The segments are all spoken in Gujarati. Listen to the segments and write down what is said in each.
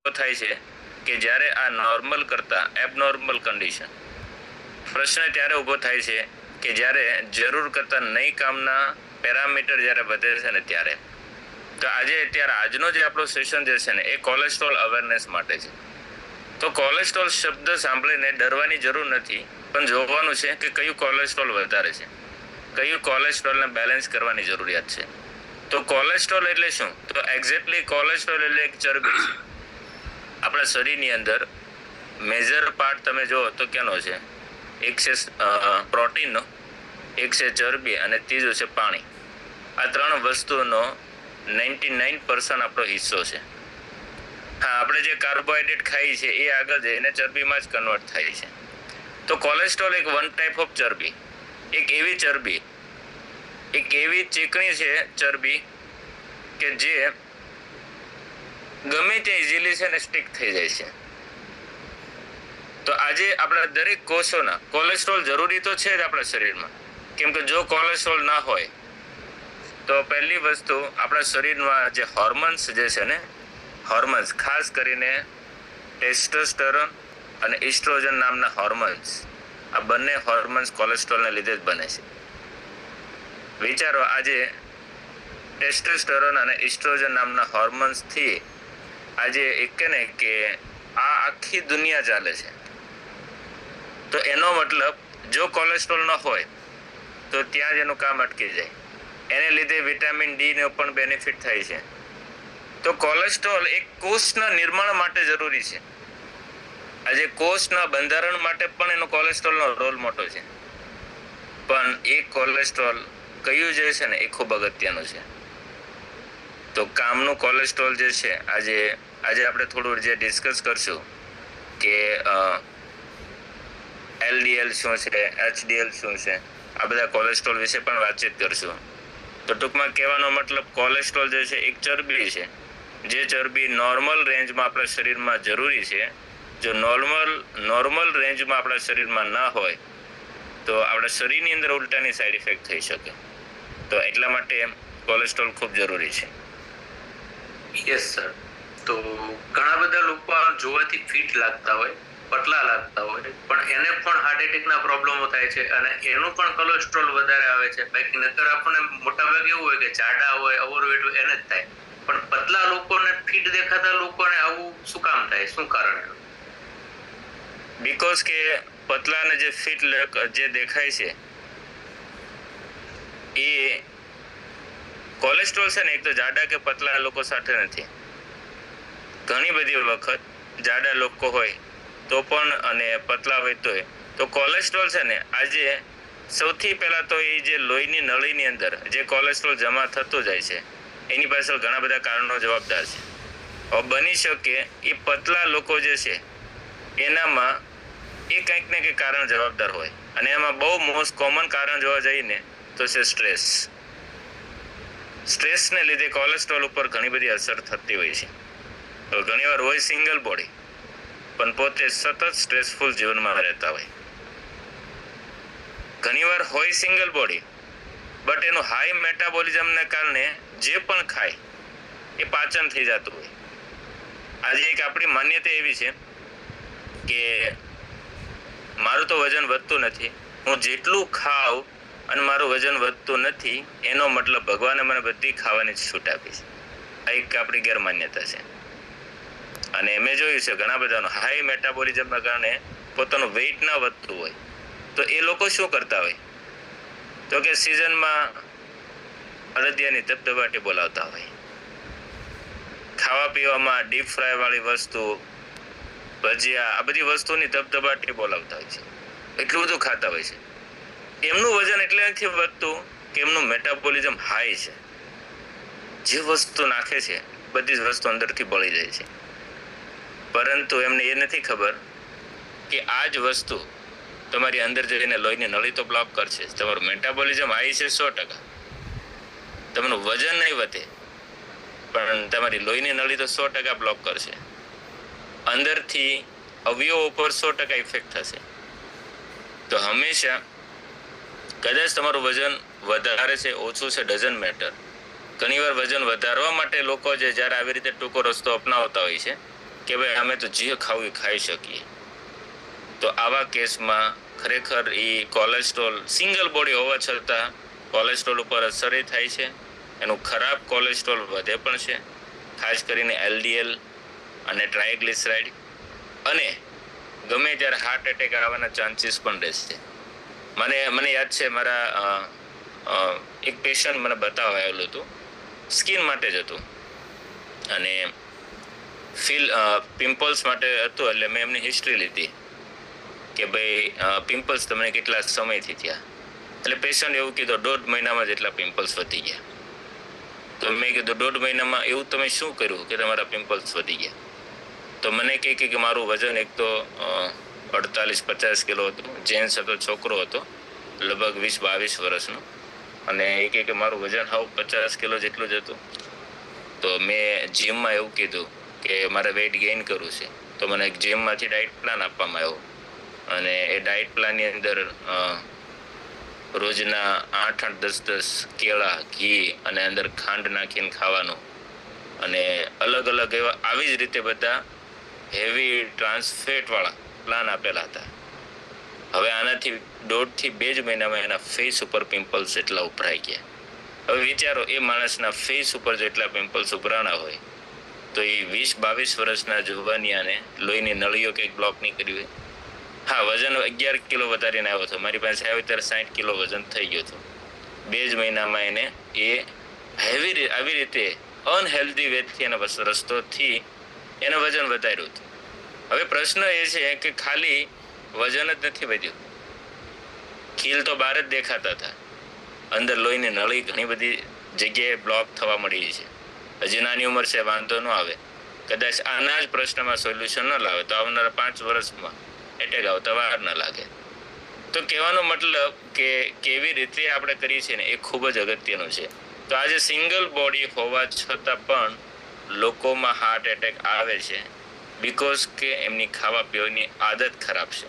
થાય છે કે જ્યારે આ નોર્મલ કરતાં એબનોર્મલ કન્ડિશન. પ્રશ્ન ત્યારે ઊભો થાય છે કે જ્યારે જરૂર કરતાં નહીં કામના પેરામીટર જ્યારે વધે છે ને ત્યારે. તો આજનો જે આપણો સેશન જે છે ને એ કોલેસ્ટ્રોલ અવેરનેસ માટે છે. તો કોલેસ્ટ્રોલ શબ્દ સાંભળીને ડરવાની જરૂર નથી, પણ જોવાનું છે કે કયું કોલેસ્ટ્રોલ વધારે છે, કયું કોલેસ્ટ્રોલને બેલેન્સ કરવાની જરૂરિયાત છે. તો કોલેસ્ટ્રોલ એટલે શું? તો એક્ઝેક્ટલી કોલેસ્ટ્રોલ એટલે એક ચરબી છે. આપણા શરીરની અંદર મેજર પાર્ટ તમે જુઓ તો કેનો છે? એક છે પ્રોટીનનો, એક છે ચરબી અને ત્રીજું છે પાણી. આ ત્રણ વસ્તુનો 99% આપણો હિસ્સો છે. હા, આપણે જે કાર્બોહાઈડ્રેટ ખાઈએ છીએ એ આગળ જઈને ચરબીમાં જ કન્વર્ટ થાય છે. તો કોલેસ્ટ્રોલ એક વન ટાઈપ ઓફ ચરબી, એક એવી ચીકણી છે ચરબી કે જે ગમે તે ઇઝીલી છે ને સ્ટિક થઈ જાય છે. તો આજે આપણા દરેક કોષોના કોલેસ્ટ્રોલ જરૂરી તો છે જ આપણા શરીરમાં, કેમ કે જો કોલેસ્ટ્રોલ ના હોય તો પહેલી વસ્તુ આપણા શરીરમાં જે હોર્મોન્સ જે છે ને, હોર્મોન્સ ખાસ કરીને ટેસ્ટોસ્ટેરોન અને ઇસ્ટ્રોજન નામના હોર્મોન્સ, આ બંને હોર્મોન્સ કોલેસ્ટ્રોલને લીધે જ બને છે. વિચારો, આજે ટેસ્ટોસ્ટેરોન અને ઇસ્ટ્રોજન નામના હોર્મોન્સથી આજે એક ને કે આ આખી દુનિયા ચાલે છે. તો એનો મતલબ જો કોલેસ્ટ્રોલ ન હોય તો ત્યાં જ એનું કામ અટકી જાય. એને લીધે વિટામિન ડી નો પણ બેનિફિટ થાય છે. તો કોલેસ્ટ્રોલ એક કોષના નિર્માણ માટે જરૂરી છે. આજે કોષના બંધારણ માટે પણ એનો કોલેસ્ટ્રોલનો રોલ મોટો છે. પણ એ કોલેસ્ટ્રોલ કયું જે છે ને એ ખૂબ અગત્યનું છે. તો કામનું કોલેસ્ટ્રોલ જે છે આજે આપણે થોડું જે ડિસ્કસ કરશું કે LDL શું છે, HDL શું છે, આ બધા કોલેસ્ટ્રોલ વિશે પણ વાતચીત કરશું. તો ટૂંકમાં કહેવાનો મતલબ કોલેસ્ટ્રોલ જે છે એક ચરબી છે, જે ચરબી નોર્મલ રેન્જમાં આપણા શરીરમાં જરૂરી છે. જો નોર્મલ રેન્જમાં આપણા શરીરમાં ના હોય તો આપણા શરીરની અંદર ઉલટાની સાઈડ ઇફેક્ટ થઈ શકે. તો એટલા માટે કોલેસ્ટ્રોલ ખૂબ જરૂરી છે. Yes sir. તો ઘણા બધા લોકો જોવાથી ફિટ લાગતા હોય, પતલા લાગતા હોય, પણ એને પણ હાર્ટ એટેકના પ્રોબ્લેમો થાય છે અને એનું પણ કોલેસ્ટ્રોલ વધારે આવે છે. બાકી નકર આપણને મોટાભાગે એવું હોય કે જાડા હોય, ઓવરવેટ હોય એને જ થાય, પણ પતલા લોકોને, ફિટ દેખાતા લોકોને આવું શું કામ થાય? શું કારણ? બીકોઝ કે પતલાને જે ફિટ જે દેખાય છે એ કોલેસ્ટ્રોલ છે ને એક તો જાડા કે પતલા લોકો સાથે નથી. ઘણી બધી વખત જાડા લોકો હોય તો પણ અને પતલા હોય તો કોલેસ્ટ્રોલ છે ને આજે સૌથી પહેલા તો એ જે લોહીની નળીની અંદર જે કોલેસ્ટ્રોલ જમા થતો જાય છે એની પાછળ ઘણા બધા કારણો જવાબદાર છે. હવે બની શકે એ પતલા લોકો જે છે એનામાં એ કંઈક ને કંઈક કારણ જવાબદાર હોય, અને એમાં બહુ મોસ્ટ કોમન કારણ જોવા જઈએ ને તો છે સ્ટ્રેસ. સ્ટ્રેસને લીધે કોલેસ્ટ્રોલ ઉપર ઘણી બધી અસર થતી હોય છે. તો ઘણીવાર હોય સિંગલ બોડી પણ પોતે સતત સ્ટ્રેસફુલ જીવનમાં રહેતા હોય. ઘણીવાર હોય સિંગલ બોડી બટ એનું હાઈ મેટાબોલિઝમને કારણે જે પણ ખાય એ પાચન થઈ જતું હોય. આજે એક આપણી માન્યતા એવી છે કે મારું તો વજન વધતું નથી, હું જેટલું ખાઉં અને મારું વજન વધતું નથી એનો મતલબ ભગવાને મને બધી ખાવાની છૂટ આપી છે. આ એક આપણી ગેરમાન્યતા છે. અને મેં જોયું છે ઘણા બધાનું હાઈ મેટાબોલિઝમના કારણે પોતાનું વેઇટ ના વધતું હોય તો એ લોકો શું કરતા હોય તો કે સિઝનમાં અડદિયાની ધબધબાટી બોલાવતા હોય, ખાવા પીવામાં ડીપ ફ્રાય વાળી વસ્તુ, ભજીયા, આ બધી વસ્તુની ધબધબાટી બોલાવતા હોય છે. એટલું બધું ખાતા હોય છે. એમનું વજન એટલે નથી વધતું કે એમનું મેટાબોલિઝમ હાઈ છે. જે વસ્તુ નાખે છે બધી જ વસ્તુ અંદરથી બળી જાય છે, પરંતુ એમને એ નથી ખબર કે આ જ વસ્તુ તમારી અંદર જઈને લોહીની નળી તો બ્લોક કરશે. તમારું મેટાબોલિઝમ હાઈ છે 100%, તમારું વજન નહીં વધે પણ તમારી લોહીની નળી તો 100% બ્લોક કરશે. અંદરથી અવયવો ઉપર 100% ઇફેક્ટ થશે. તો હંમેશા કદાચ તમારું વજન વધારે છે ઓછું છે ડઝન્ટ મેટર. ઘણીવાર વજન વધારવા માટે લોકો જે જ્યારે આવી રીતે ટૂંકો રસ્તો અપનાવતા હોય છે કે ભાઈ અમે તો જે ખાવું એ ખાઈ શકીએ. તો આવા કેસમાં ખરેખર એ કોલેસ્ટ્રોલ સિંગલ બોડી હોવા છતાં કોલેસ્ટ્રોલ ઉપર અસર થાય છે. એનું ખરાબ કોલેસ્ટ્રોલ વધે પણ છે, ખાસ કરીને LDL અને ટ્રાયગ્લિસરાઇડ, અને ગમે ત્યારે હાર્ટ એટેક આવવાના ચાન્સીસ પણ રહેશે. મને યાદ છે, મારા એક પેશન્ટ મને બતાવવા આવેલું હતું, સ્કિન માટે જ હતું અને પિમ્પલ્સ માટે હતું. એટલે મેં એમની હિસ્ટ્રી લીધી કે ભાઈ પિમ્પલ્સ તમને કેટલા સમયથી થયા. એટલે પેશન્ટ એવું કીધું 1.5 મહિનામાં જેટલા પિમ્પલ્સ વધી ગયા. તો મેં કીધું 1.5 મહિનામાં એવું તમે શું કર્યું કે તમારા પિમ્પલ્સ વધી ગયા? તો મને કહે કે મારું વજન એક તો 48-50 કિલો હતું, જેન્ટ્સ હતો, છોકરો હતો, લગભગ 20-22 વર્ષનો, અને એ કહે કે મારું વજન હાવ 50 કિલો જેટલું જ હતું. તો મેં જીમમાં એવું કીધું કે મારે વેઇટ ગેઇન કરવું છે. તો મને એક જીમમાંથી ડાયટ પ્લાન આપવામાં આવ્યો, અને એ ડાયટ પ્લાનની અંદર રોજના 8-10 કેળા, ઘી અને અંદર ખાંડ નાખીને ખાવાનું, અને અલગ અલગ એવા આવી જ રીતે બધા હેવી ટ્રાન્સફેટવાળા પ્લાન આપેલા હતા. હવે આનાથી 1.5 થી 2 મહિનામાં એના ફેસ ઉપર પિમ્પલ્સ એટલા ઉભરાઈ ગયા. હવે વિચારો, એ માણસના ફેસ ઉપર જો એટલા પિમ્પલ્સ ઉભરાણા હોય તો એ 20-22 વર્ષના જુવાનિયાને લોહીની નળીઓ કંઈક બ્લોક નહીં કરી હોય. હા, વજન 11 કિલો વધારીને આવ્યો હતો, મારી પાસે આવ્યો ત્યારે 60 કિલો વજન થઈ ગયું હતું. 2 જ મહિનામાં એને આવી રીતે અનહેલ્ધી વેથી એના રસ્તોથી એને વજન વધાર્યું હતું. હવે પ્રશ્ન એ છે કે ખાલી વજન જ નથી વધ્યું, ખીલ તો બહાર જ દેખાતા હતા, અંદર લોહીની નળી ઘણી બધી જગ્યાએ બ્લોક થવા મળી છે. હજી નાની ઉંમર છે, વાંધો ન આવે. કદાચ આના જ પ્રશ્નમાં સોલ્યુશન ન લાવે તો આવનારા 5 વર્ષમાં એટેક આવતા વાર ન લાગે. તો કહેવાનો મતલબ કે કેવી રીતે આપણે કરીએ છીએ ને એ ખૂબ જ અગત્યનું છે. તો આજે સિંગલ બોડી હોવા છતાં પણ લોકોમાં હાર્ટ એટેક આવે છે, બીકોઝ કે એમની ખાવા પીવાની આદત ખરાબ છે.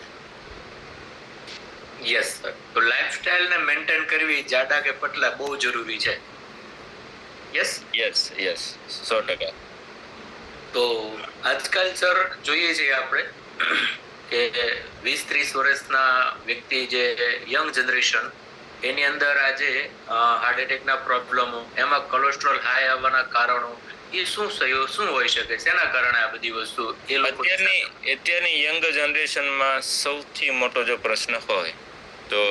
Yes sir. તો લાઈફસ્ટાઈલને મેન્ટેન કરવી, જાડા કે પતલા, બહુ જરૂરી છે. યસ 100%. તો આજકાલ સર જોઈએ છીએ આપણે કે 20-30 વર્ષના વ્યક્તિ, જે યંગ જનરેશન, એની અંદર આજે હાર્ટ એટેકના પ્રોબ્લેમો, એમાં કોલેસ્ટ્રોલ હાઈ આવવાના કારણો એ શું હોઈ શકે? શેના કારણે આ બધી વસ્તુ એ લોકો? અત્યારની યંગ જનરેશનમાં સૌથી મોટો જો પ્રશ્ન હોય તો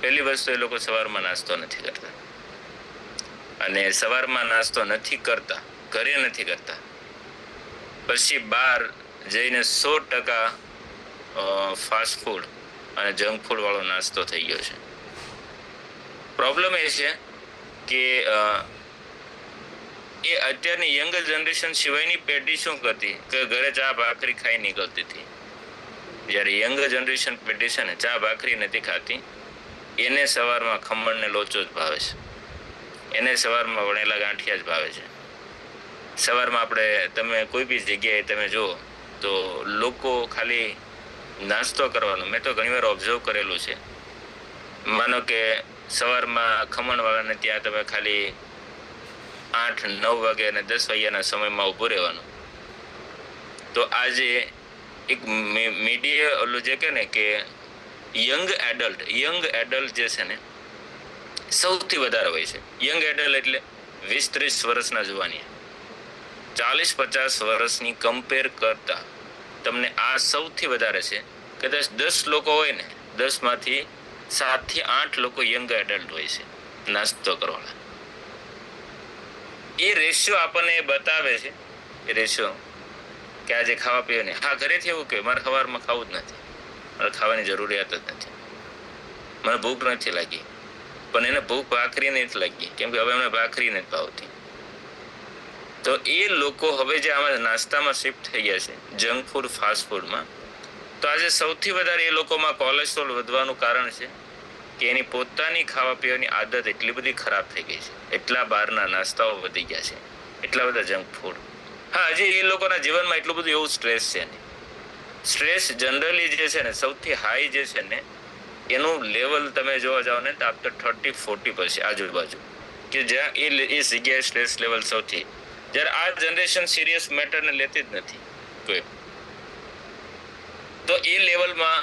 પહેલી વસ્તુ, એ લોકો સવારમાં નાસ્તો નથી કરતા. અને સવારમાં નાસ્તો નથી કરતા, ઘરે નથી કરતા, પછી બહાર જઈને 100% ફાસ્ટ ફૂડ અને જંક ફૂડ વાળો નાસ્તો થઈ ગયો છે. પ્રોબ્લેમ એ છે કે એ અત્યારની યંગ જનરેશન સિવાયની પેઢી શું કરતી કે ઘરે ચા ભાખરી ખાઈ નીકળતી હતી. જ્યારે યંગ જનરેશન પેઢી છે ને, ચા ભાખરી નથી ખાતી, એને સવારમાં ખમણ ને લોચો જ ભાવે છે, એને સવારમાં વણેલા ગાંઠિયા જ ભાવે છે. સવારમાં તમે કોઈ બી જગ્યાએ તમે જુઓ તો લોકો ખાલી નાસ્તો કરવાનો, મેં તો ઘણીવાર ઓબ્ઝર્વ કરેલું છે. માનો કે સવારમાં ખમણવાળાને ત્યાં તમે ખાલી 8-9 વાગે અને 10 વાગ્યાના સમયમાં ઊભું રહેવાનું. તો આજે એક મીડિયા ઓલું જે કહે ને કે યંગ એડલ્ટ જે છે ને સૌથી વધારે હોય છે. યંગ એડલ્ટ એટલે 20-30 વર્ષના જુવાની, 40-50 વર્ષની કમ્પેર કરતા તમને આ સૌથી વધારે છે. કદાચ 10 લોકો હોય ને, 10 માંથી 7 થી 8 લોકો યંગ એડલ્ટ હોય છે નાસ્તો કરવાના. એ રેશિયો આપણને બતાવે છે, એ રેશિયો કે આજે ખાવા પીવાને, હા ઘરેથી એવું કે મારે સવારમાં ખાવું જ નથી, મારે ખાવાની જરૂરિયાત જ નથી, મને ભૂખ નથી લાગી. પણ એને ભૂખ ભાખરી નથી લાગી, કેમ કે હવે એમને ભાખરી નથી ભાવતી. તો એ લોકો હવે જે આમાં નાસ્તામાં શિફ્ટ થઈ ગયા છે, જંક ફૂડ, ફાસ્ટ ફૂડમાં, તો આજે સૌથી વધારે એ લોકોમાં કોલેસ્ટ્રોલ વધવાનું કારણ છે કે એની પોતાની ખાવા પીવાની આદત એટલી બધી ખરાબ થઈ ગઈ છે, એટલા બહારના નાસ્તાઓ વધી ગયા છે, એટલા બધા જંક ફૂડ. હા, હજી એ લોકોના જીવનમાં એટલું બધું એવું સ્ટ્રેસ છે ને. સ્ટ્રેસ જનરલી જે છે ને, સૌથી હાઈ જે છે ને, એનું લેવલ તમે જોવા જાઓ ને તો આફ્ટર 30-40 પછી આજુબાજુ, કે જ્યાં એ જગ્યાએ સ્ટ્રેસ લેવલ સૌથી જ્યારે આ જનરેશન સિરિયસ મેટરને લેતી જ નથી કોઈ. તો એ લેવલમાં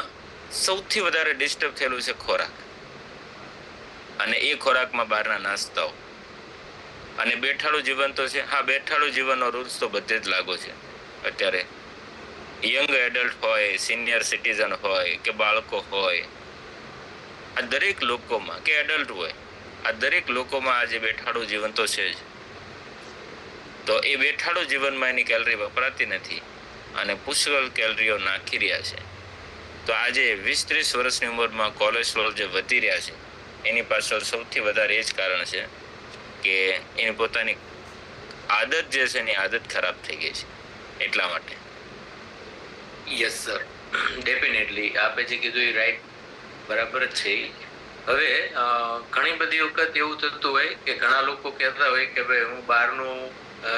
સૌથી વધારે ડિસ્ટર્બ થયેલું છે ખોરાક, અને એ ખોરાકમાં બહારના નાસ્તાઓ અને બેઠાડું જીવન તો છે. હા, બેઠાડું જીવનનો રૂલ્સ તો બધે જ લાગુ છે અત્યારે. યંગ એડલ્ટ હોય, સિનિયર સિટીઝન હોય કે બાળકો હોય, આ દરેક લોકોમાં કે એડલ્ટ હોય, આ દરેક લોકોમાં આજે બેઠાડું જીવન તો છે જ. તો એ બેઠાડું જીવનમાં એની કેલરી વપરાતી નથી અને પુષ્કળ કેલરીઓ નાખી રહ્યા છે. તો આજે 20-30 વર્ષની ઉંમરમાં કોલેસ્ટ્રોલ જે વધી રહ્યા છે એની પાછળ સૌથી વધારે એ જ કારણ છે કે એની પોતાની આદત જે છે એની આદત ખરાબ થઈ ગઈ છે, એટલા માટે. યસ સર, ડેફિનેટલી આપે જે કીધું એ રાઈટ, બરાબર જ છે. હવે ઘણી બધી વખત એવું થતું હોય કે ઘણા લોકો કહેતા હોય કે ભાઈ હું બહારનું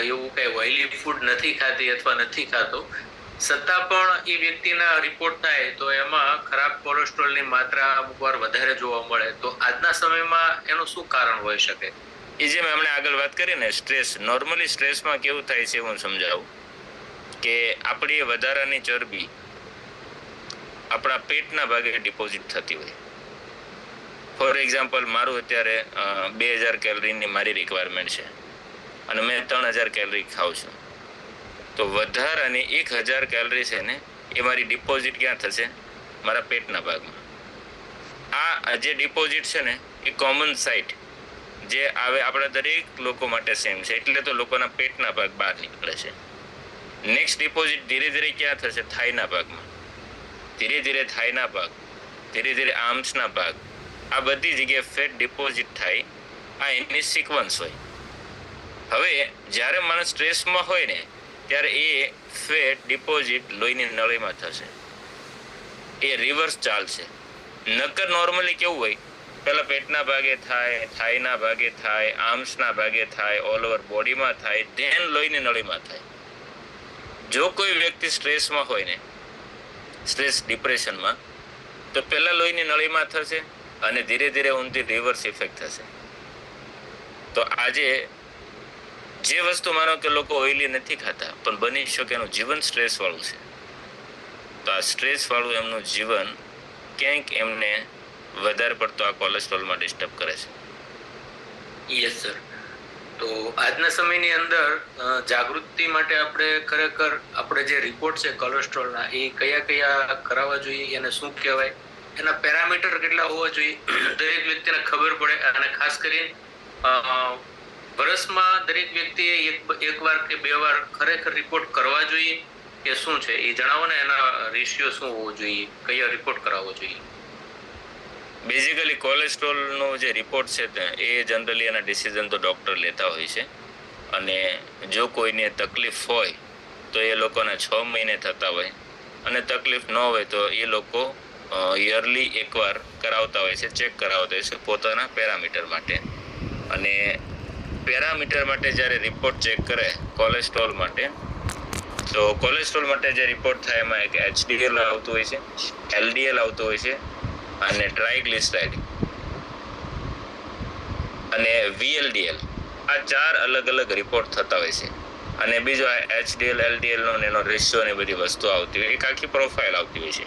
એવું કઈ ઓઇલી ફૂડ નથી ખાતી અથવા નથી ખાતો, છતાં પણ એ વ્યક્તિના રિપોર્ટ થાય તો એમાં ખરાબ કોલેસ્ટ્રોલની માત્રા અમુક વાર વધારે જોવા મળે. તો આજના સમયમાં એનું શું કારણ હોઈ શકે? એ જે મેં હમણાં આગળ વાત કરી ને, સ્ટ્રેસ. નોર્મલી સ્ટ્રેસમાં કેવું થાય છે હું સમજાવું કે આપણી વધારાની ચરબી આપણા પેટના ભાગે ડિપોઝિટ થતી હોય. ફોર એક્ઝામ્પલ, મારું અત્યારે 2000 કેલરીની મારી રિક્વાયરમેન્ટ છે અને મેં 3000 કેલરી ખાઉં છું. તો વધારાની 1000 કેલરી છે ને એ મારી ડિપોઝિટ ક્યાં થશે? મારા પેટના ભાગમાં. આ જે ડિપોઝિટ છે ને એ કોમન સાઇટ જે આવે આપણા દરેક લોકો માટે સેમ છે, એટલે તો લોકોના પેટના ભાગ બહાર નીકળે છે. નેક્સ્ટ ડિપોઝિટ ધીરે ધીરે ક્યાં થશે? થાઈના ભાગમાં. ધીરે ધીરે થાઈના ભાગ, ધીરે ધીરે આર્મ્સના ભાગ, આ બધી જગ્યાએ ફેટ ડિપોઝિટ થાય. આ એની સિક્વન્સ હોય. હવે જ્યારે માણસ સ્ટ્રેસમાં હોય ને ત્યારે એ ફેટ ડિપોઝિટ લોહીની નળીમાં થશે. એ રિવર્સ ચાલશે. નકર નોર્મલી કેવું હોય, પહેલા પેટના ભાગે થાય, થાઈના ભાગે થાય, આર્મ્સના ભાગે થાય, ઓલ ઓવર બોડીમાં થાય, ધેન લોહીની નળીમાં થાય. જો કોઈ વ્યક્તિ સ્ટ્રેસમાં હોય ને, સ્ટ્રેસ ડિપ્રેશનમાં, તો પહેલા લોહીની નળીમાં થશે અને ધીરે ધીરે ઊંધી રિવર્સ ઇફેક્ટ થશે. તો આજે જે વસ્તુ માનો કે લોકો ઓઇલી નથી ખાતા પણ બની શકે એનું જીવન સ્ટ્રેસ વાળું છે, તો આ સ્ટ્રેસ વાળું એમનું જીવન ક્યાંક એમને વધારે પડતો આ કોલેસ્ટ્રોલમાં ડિસ્ટર્બ કરે છે. Yes sir. તો આજના સમયની અંદર જાગૃતિ માટે આપણે ખરેખર આપણે જે રિપોર્ટ છે કોલેસ્ટ્રોલના એ કયા કયા કરાવવા જોઈએ, એને શું કહેવાય, એના પેરામીટર કેટલા હોવા જોઈએ, દરેક વ્યક્તિને ખબર પડે. અને ખાસ કરીને વર્ષમાં દરેક વ્યક્તિએ એક વાર કે 2 વાર ખરેખર રિપોર્ટ કરવા જોઈએ કે શું છે એ જણાવો ને. એના રેશિયો શું હોવો જોઈએ, કયો રિપોર્ટ કરાવવો જોઈએ? બેઝિકલી કોલેસ્ટ્રોલનો જે રિપોર્ટ છે એ જનરલી એના ડિસિઝન તો ડૉક્ટર લેતા હોય છે. અને જો કોઈને તકલીફ હોય તો એ લોકોને 6 મહિને થતા હોય, અને તકલીફ ન હોય તો એ લોકો યરલી એકવાર કરાવતા હોય છે, ચેક કરાવતા હોય છે પોતાના પેરામીટર માટે. અને પેરામીટર માટે જ્યારે રિપોર્ટ ચેક કરે કોલેસ્ટ્રોલ માટે, તો કોલેસ્ટ્રોલ માટે જે રિપોર્ટ થાય એમાં એક HDL આવતું હોય છે, LDL આવતું હોય છે અને ટ્રાઇગ્લિસરાઇડ અને VLDL. આ 4 અલગ અલગ રિપોર્ટ થતા હોય છે. અને બીજો HDL LDL નો એનો રેશિયો ને બધી વસ્તુ આવતી હોય, એક આખી પ્રોફાઇલ આવતી હોય છે.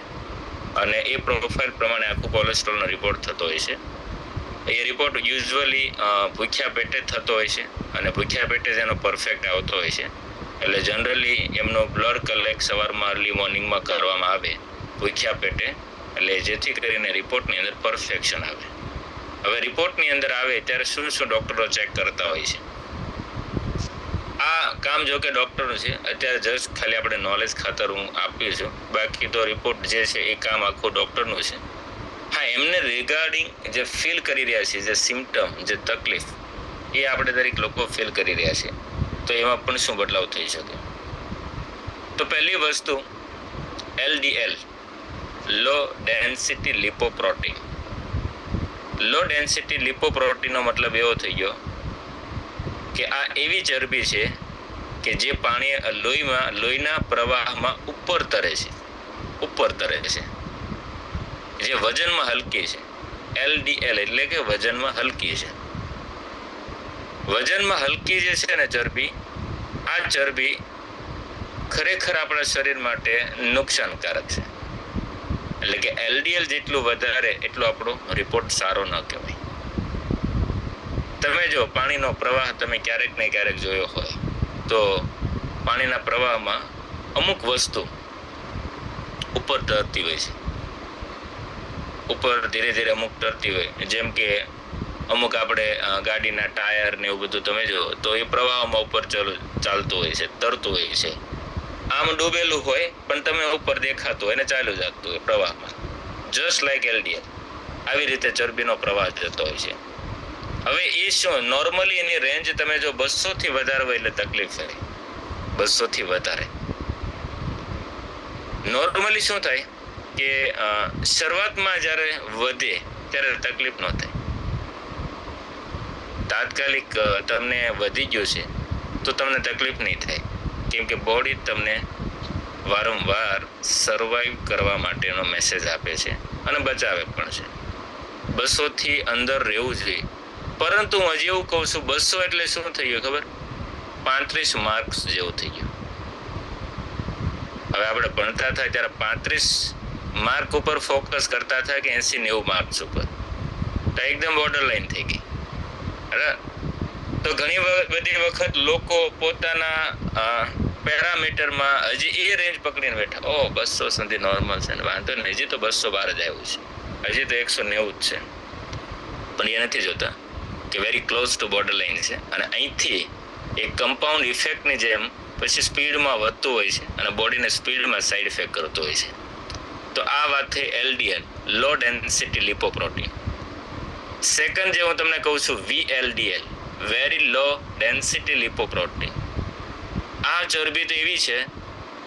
અને એ પ્રોફાઇલ પ્રમાણે આખું કોલેસ્ટ્રોલનો રિપોર્ટ થતો હોય છે. એ રિપોર્ટ યુઝ્યુઅલી ભૂખ્યા પેટે થતો હોય છે અને ભૂખ્યા પેટે જ એનો પરફેક્ટ આવતો હોય છે. એટલે જનરલી એમનો બ્લડ કલેક્ટ સવારમાં અર્લી મોર્નિંગમાં કરવામાં આવે ભૂખ્યા પેટે, એટલે જેથી કરીને રિપોર્ટની અંદર પરફેક્શન આવે. હવે રિપોર્ટની અંદર આવે ત્યારે શું શું ડૉક્ટરો ચેક કરતા હોય છે? આ કામ જો કે ડૉક્ટરનું છે, અત્યારે જસ્ટ ખાલી આપણે નોલેજ ખાતર હું આપ્યું છું, બાકી તો રિપોર્ટ જે છે એ કામ આખું ડૉક્ટરનું છે. હા, એમને રિગાર્ડિંગ જે ફીલ કરી રહ્યા છે, જે સિમ્ટમ, જે તકલીફ, એ આપણે દરેક લોકો ફીલ કરી રહ્યા છે. તો એમાં પણ શું બદલાવ થઈ શકે? તો પહેલી વસ્તુ LDL, લો ડેન્સિટી લિપોપ્રોટીન. લો ડેન્સિટી લિપોપ્રોટીનનો મતલબ એવો થઈ ગયો કે આ એવી ચરબી છે કે જે લોહીના પ્રવાહમાં ઉપર તરે છે, જે વજનમાં હલકી છે. LDL એટલે કે વજનમાં હલકી છે. વજનમાં હલકી જે છે ને ચરબી, આ ચરબી ખરેખર આપણા શરીર માટે નુકસાનકારક છે. એટલે કે LDL જેટલું વધારે એટલો આપણો રિપોર્ટ સારો ન કહેવાય. તમે જો પાણીનો પ્રવાહ તમે ક્યારેક ને ક્યારેક જોયો હોય તો પાણીના પ્રવાહમાં અમુક વસ્તુ ઉપર તરતી હોય છે. ઉપર ધીરે ધીરે અમુક તરતી હોય, જેમ કે અમુક આપણે ગાડીના ટાયર ને એવું બધું તમે જો તો એ પ્રવાહમાં ઉપર ચાલતું હોય છે, તરતું હોય છે. આમ ડૂબેલું હોય પણ તમે ઉપર દેખાતું હોય ને ચાલ્યું જતું હોય પ્રવાહમાં, જસ્ટ લાઈક LDL. આવી રીતે ચરબીનો પ્રવાહ જતો હોય છે. હવે એ શું નોર્મલી એની રેન્જ તમે જો 200 થી વધારે હોય એટલે તકલીફ થાય. 200 થી વધારે નોર્મલી શું થાય કે શરૂઆતમાં જ્યારે વધે ત્યારે તકલીફ ન થાય. તાત્કાલિક તમને વધી ગયું છે તો તમને તકલીફ નહીં થાય, કેમ કે બોડી તમને વારંવાર સર્વાઈવ કરવા માટેનો મેસેજ આપે છે અને બચાવે પણ છે. 200 થી અંદર રહેવું જોઈએ. પરંતુ હું હજી એવું કહું છું, 200 એટલે શું થઈ ગયું ખબર? 35 માર્ક્સ જેવું થઈ ગયું. હવે આપણે ભણતા થાય ત્યારે 35 માર્ક ઉપર ફોકસ કરતા થાય કે 80-90 માર્ક્સ ઉપર, તો એકદમ બોર્ડર લાઈન થઈ ગઈ. તો ઘણી બધી વખત લોકો પોતાના પેરામીટરમાં હજી એ રેન્જ પકડીને બેઠા, 200 સુધી નોર્મલ છે ને વાંધો નહીં, હજી તો 212 જ આવ્યું છે, હજી તો 190 જ છે. પણ એ નથી જોતા કે very close to border line છે અને અહીંથી એક કમ્પાઉન્ડ ઇફેક્ટની જેમ પછી સ્પીડમાં વધતું હોય છે અને બોડીને સ્પીડમાં સાઈડ ઇફેક્ટ કરતું હોય છે. તો આ વાત થઈ LDL, લો ડેન્સિટી લિપોપ્રોટીન. સેકન્ડ જે હું તમને કહું છું VLDL, વેરી લો ડેન્સિટી લિપોપ્રોટીન. આ ચરબી તો એવી છે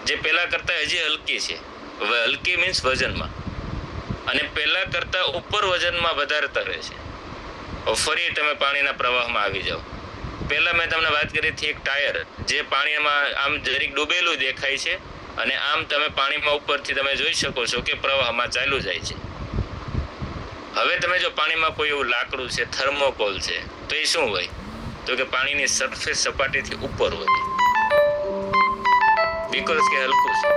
જે પહેલા કરતાં હજી હલકી છે. હવે હલકી મીન્સ વજનમાં, અને પહેલા કરતાં ઉપર વજનમાં વધારે તરે છે. ફરી તમે પાણીના પ્રવાહમાં આવી જાઓ. પહેલા મેં તમને વાત કરી હતી એક ટાયર જે પાણીમાં આમ જરીક ડૂબેલું દેખાય છે અને આમ તમે પાણીમાં ઉપરથી તમે જોઈ શકો છો કે પ્રવાહમાં ચાલ્યું જાય છે. હવે તમે જો પાણીમાં કોઈ એવું લાકડું છે, થર્મોકોલ છે, તો એ શું હોય? તો કે પાણીની સરફેસ સપાટીથી ઉપર હોય, બીકોઝ કે હલકું છે.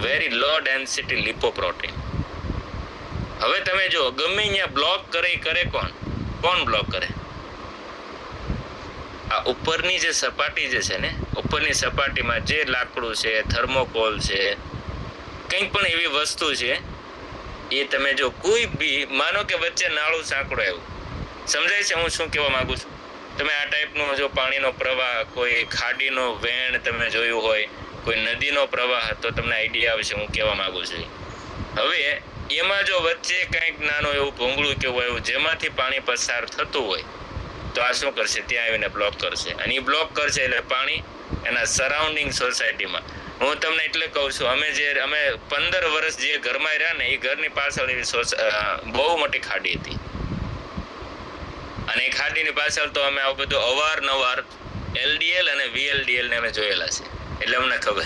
Very low density lipoprotein. હવે તમે જો ગમે અહીંયા બ્લોક કરે કોણ બ્લોક કરે? આ ઉપરની જે સપાટી જે છે ને, ઉપરની સપાટીમાં જે લાકડું છે, થર્મોકોલ છે, કંઈક પણ એવી વસ્તુ છે, એ તમે જો કોઈ બી માનો કે વચ્ચે નાળું સાંકડું આવ્યું, સમજાય છે હું શું કહેવા માંગુ છું? તમે આ ટાઈપનો જો પાણીનો પ્રવાહ, કોઈ ખાડીનો વેણ તમે જોયું હોય, કોઈ નદીનો પ્રવાહ, તો તમને આઈડિયા આવશે હું કહેવા માંગુ છું. હવે એમાં જો વચ્ચે કંઈક નાનું એવું ભૂંગળું કેવું આવ્યું જેમાંથી પાણી પસાર થતું હોય, તો આ શું કરશે? ત્યાં આવીને બ્લોક કરશે. અને એ બ્લોક કરશે એટલે પાણી એના સરાઉન્ડિંગ સોસાયટીમાં, હું તમને એટલે કહું છું, અમે 15 વર્ષ જે ઘરમાં રહ્યા ને, એ ઘરની પાછળ એવી બહુ મોટી ખાડી હતી. અને એ ખાડીની પાછળ તો અમે આવું બધું અવારનવાર LDL અને VLDL ને અમે જોયેલા છે, એટલે અમને ખબર.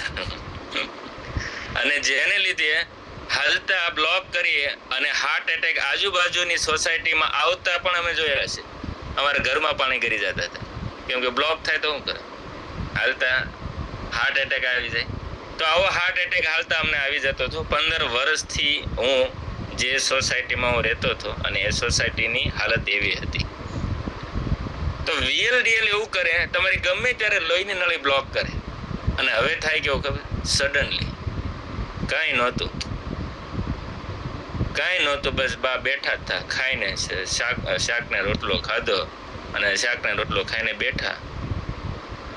અને જેને લીધે હાલતા બ્લોક કરીએ અને હાર્ટ એટેક આજુબાજુની સોસાયટીમાં આવતા પણ અમે જોયેલા છે. અમારા ઘરમાં પાણી કરી જતા હતા, કેમ કે બ્લોક થાય તો શું કરે? હાલતા હાર્ટ એટેક આવી જાય. તો આવો હાર્ટ એટેક હાલતા અમને આવી જતો હતો. 15 વર્ષથી હું જે સોસાયટીમાં હું રહેતો હતો અને એ સોસાયટીની હાલત એવી હતી. તો VLDL એવું કરે, તમારી ગમે ત્યારે લોહીની નળી બ્લોક કરે. અને હવે થાય કેવું ખબર? સડનલી કાંઈ નહોતું, બસ બા બેઠા હતા, ખાઈને શાકને રોટલો ખાધો અને શાકને રોટલો ખાઈને બેઠા,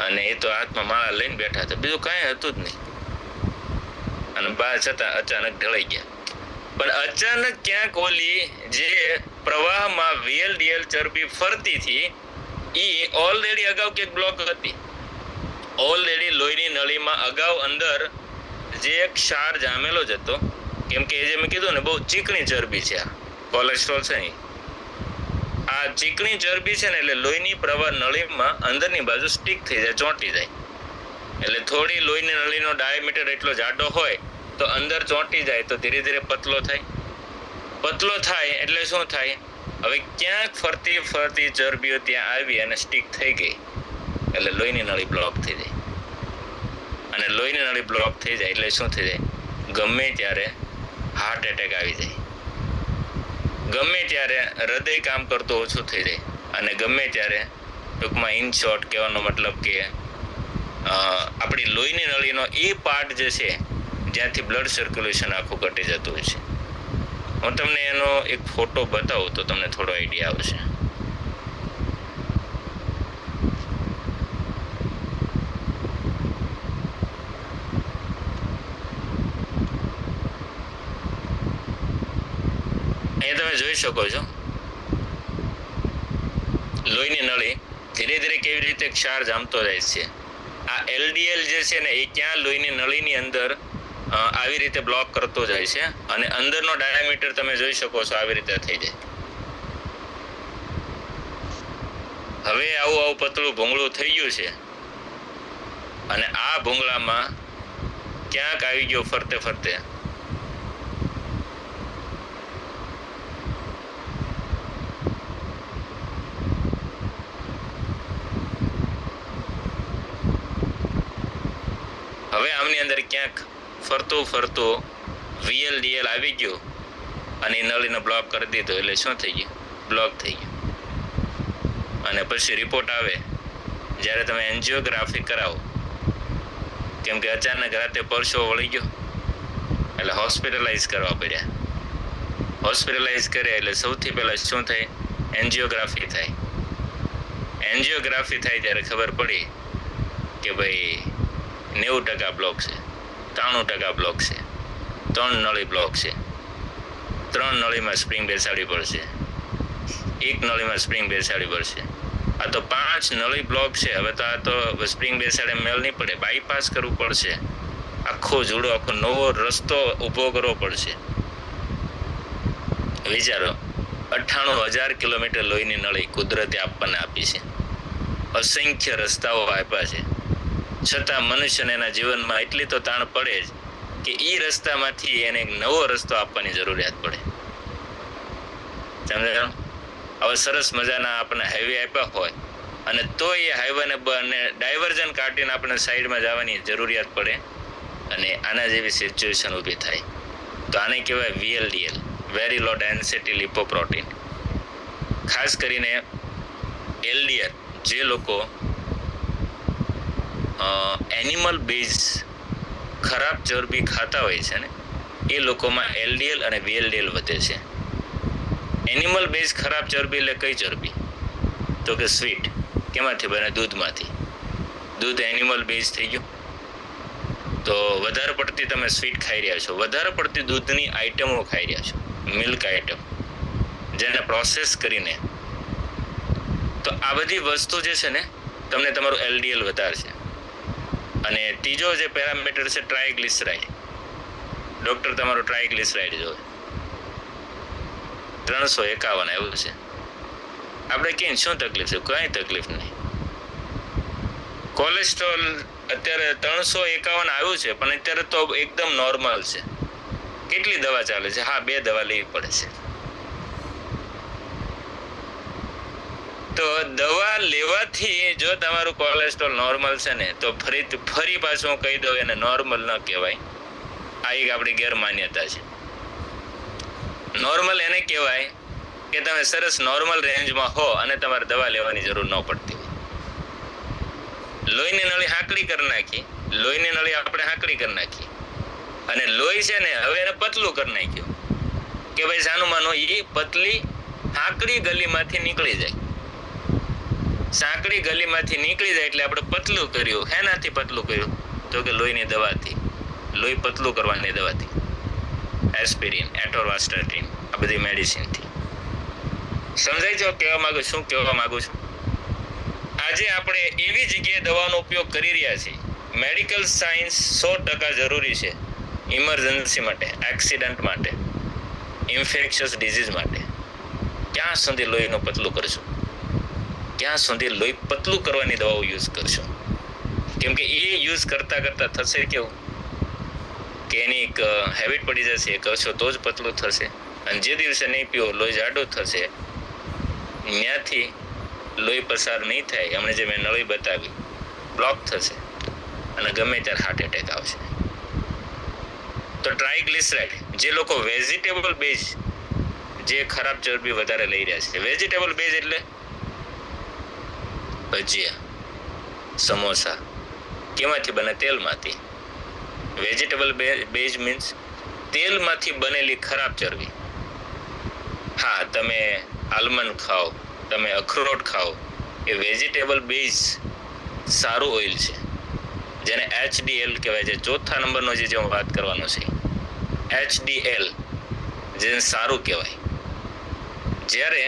અને એ તો હાથમાં માળા લઈને બેઠા હતા, બીજું કાંઈ હતું જ નહીં. અને બા છતાં અચાનક ઢળાઈ ગયા. પણ અચાનક ક્યાંક ઓલી જે પ્રવાહમાં VLDL ચરબી ફરતી હતી, એ ઓલરેડી અગાઉ ક્યાંક બ્લોક હતી. ઓલરેડી લોહીની નળીમાં અગાઉ અંદર જે ક્ષાર જામેલો જ હતો, કેમ કે જે મેં કીધું ને, બહુ ચીકણી ચરબી છે. આ કોલેસ્ટ્રોલ છે ને, આ ચીકણી ચરબી છે ને, એટલે લોહીની પ્રવાહ નળીમાં અંદરની બાજુ સ્ટીક થઈ જાય, ચોંટી જાય. એટલે થોડી લોહીની નળીનો ડાયામીટર એટલો જાડો હોય તો અંદર ચોંટી જાય તો ધીરે ધીરે પતલો થાય એટલે શું થાય? હવે ક્યાંક ફરતી ચરબીઓ ત્યાં આવી અને સ્ટીક થઈ ગઈ, એટલે લોહીની નળી બ્લોક થઈ જાય. અને લોહીની નળી બ્લોક થઈ જાય એટલે શું થઈ જાય? ગમે ત્યારે હાર્ટ એટેક આવી જાય, ગમે ત્યારે હૃદય કામ કરતું ઓછું થઈ જાય, અને ગમે ત્યારે ટૂંકમાં ઇન શોર્ટ કહેવાનો મતલબ કે આપણી લોહીની નળીનો એ પાર્ટ જે છે જ્યાંથી બ્લડ સર્ક્યુલેશન આખું ઘટી જતું હોય છે. હું તમને એનો એક ફોટો બતાવું તો તમને થોડો આઈડિયા આવશે. અહીંયા તમે જોઈ શકો છો લોહીની નળી ધીરે ધીરે કેવી રીતે ક્ષાર જામતો જાય છે. આ LDL જે છે ને એ ક્યાં લોહીની નળીની અંદર આવી રીતે બ્લોક કરતો જાય છે, અને અંદરનો ડાયામીટર તમે જોઈ શકો છો આવી રીતે થઈ જાય. હવે આવું પતળું ભૂંગળું થઈ ગયું છે, અને આ ભૂંગળામાં ક્યાંક આવી ગયો ફરતે ફરતે હવે આમની અંદર ક્યાંક ફરતું VLDL આવી ગયું અને એ નળીને બ્લોક કરી દીધો એટલે શું થઈ ગયું? બ્લોક થઈ ગયું. અને પછી રિપોર્ટ આવે જ્યારે તમે એન્જિયોગ્રાફી કરાવો, કેમ કે અચાનક રાતે પરસો વળી ગયો એટલે હોસ્પિટલાઇઝ કરવા પડ્યા. હોસ્પિટલાઇઝ કર્યા એટલે સૌથી પહેલા શું થાય? એન્જિયોગ્રાફી થાય. એન્જિયોગ્રાફી થાય ત્યારે ખબર પડી કે ભાઈ 90% બ્લોક છે, 93% બ્લોક છે, 3 નળી બ્લોક છે. 3 નળીમાં સ્પ્રિંગ બેસાડવી પડશે, 1 નળીમાં સ્પ્રિંગ બેસાડવી પડશે. આ તો 5 નળી બ્લોક છે. હવે તો આ તો સ્પ્રિંગ બેસાડે મેળ નહીં પડે, બાયપાસ કરવું પડશે. આખો નવો રસ્તો ઊભો કરવો પડશે. વિચારો, 98,000 કિલોમીટર લોહીની નળી કુદરતે આપણને આપી છે, અસંખ્ય રસ્તાઓ આપ્યા છે, છતાં મનુષ્યને એના જીવનમાં એટલી તો તાણ પડે જ કે એ રસ્તામાંથી એને એક નવો રસ્તો આપવાની જરૂરિયાત પડે. સમજાયું? હવે સરસ મજાના આપણને હાઈવે આપ્યા હોય અને તો એ હાઈવેને ડાયવર્ઝન કાઢીને આપણે સાઈડમાં જવાની જરૂરિયાત પડે, અને આના જેવી સિચ્યુએશન ઊભી થાય તો આને કહેવાય VLDL, વેરી લો ડેન્સિટી લિપોપ્રોટીન. ખાસ કરીને LDL જે લોકો એનિમલ બેઝ ખરાબ ચરબી ખાતા હોય છે ને એ લોકોમાં LDL અને VLDL વધે છે. એનિમલ બેઝ ખરાબ ચરબી એટલે કઈ ચરબી? તો કે સ્વીટ. કેમાંથી બને? દૂધમાંથી. દૂધ એનિમલ બેઝ થઈ ગયું. તો વધારે પડતી તમે સ્વીટ ખાઈ રહ્યા છો, વધારે પડતી દૂધની આઈટમો ખાઈ રહ્યા છો, મિલ્ક આઈટમ, જેને પ્રોસેસ કરીને. તો આ બધી વસ્તુ જે છે ને તમને તમારું LDL વધારશે. અને ત્રીજો જે પેરામીટર છે ટ્રાયગ્લિસરાઇડ. ડૉક્ટર તમારું ટ્રાયગ્લિસરાઇડ જોવે 351 એવું છે. આપણે કહીએ શું તકલીફ છે? કંઈ તકલીફ નહીં. કોલેસ્ટ્રોલ અત્યારે 351 આવ્યું છે, પણ અત્યારે તો એકદમ નોર્મલ છે. કેટલી દવા ચાલે છે? હા, 2 દવા લેવી પડે છે. તો દવા લેવાથી જો તમારું કોલેસ્ટ્રોલ નોર્મલ છે ને તો ફરી પાછું હું કહી દઉં, એને નોર્મલ ન કહેવાય. આ એક આપણી ગેરમાન્યતા છે. નોર્મલ એને કહેવાય કે તમે સરસ નોર્મલ રેન્જમાં હો અને તમારે દવા લેવાની જરૂર ન પડતી હોય. લોહીની નળી હાંકડી કરી નાખી, લોહીની નળી આપણે હાંકડી કરી નાખી, અને લોહી છે ને હવે એને પતલું કરી નાખ્યું કે ભાઈ સાનું માનો એ પતલી હાંકડી ગલીમાંથી નીકળી જાય. સાંકડી ગલીમાંથી નીકળી જાય એટલે આપણે પતલું કર્યું. હેનાથી પતલું કર્યું? તો કે લોહીની દવાથી, લોહી પતલું કરવાની દવાથી, એસ્પિરિન, એટોરવાસ્ટાટિન, આ બધી મેડિસિનથી. સમજાય છે શું કહેવા માંગુ છું? આજે આપણે એવી જગ્યાએ દવાનો ઉપયોગ કરી રહ્યા છીએ. મેડિકલ સાયન્સ 100% જરૂરી છે ઇમરજન્સી માટે, એક્સિડન્ટ માટે, ઇન્ફેક્શિયસ ડિઝીઝ માટે. ક્યાં સુધી લોહીનું પતલું કરશું? ક્યાં સુધી લોહી પતલું કરવાની દવાઓ યુઝ કરશો? કેમ કે એ યુઝ કરતાં થશે કેવું કે એની એક હેબિટ પડી જશે, કરશો તો જ પતલું થશે. અને જે દિવસે નહીં પીવો લોહી જાડું થશે, ત્યાંથી લોહી પસાર નહીં થાય, હમણાં જે મેં નળી બતાવી બ્લોક થશે, અને ગમે ત્યારે હાર્ટ એટેક આવશે. તો ટ્રાઇગ્લિસરાઇડ, જે લોકો વેજીટેબલ બેઝ, જે ખરાબ ચરબી વધારે લઈ રહ્યા છે, વેજીટેબલ બેઝ એટલે ભજીયા, સમોસા, કેમાંથી બને? તેલમાંથી. વેજીટેબલ બેઝ મીન્સ તેલમાંથી બનેલી ખરાબ ચરબી. હા, તમે આલમંડ ખાઓ, તમે અખરોટ ખાઓ, એ વેજીટેબલ બેઝ સારું ઓઇલ છે, જેને HDL કહેવાય છે. ચોથા નંબરનો જે હું વાત કરવાનો છે, HDL, જેને સારું કહેવાય. જ્યારે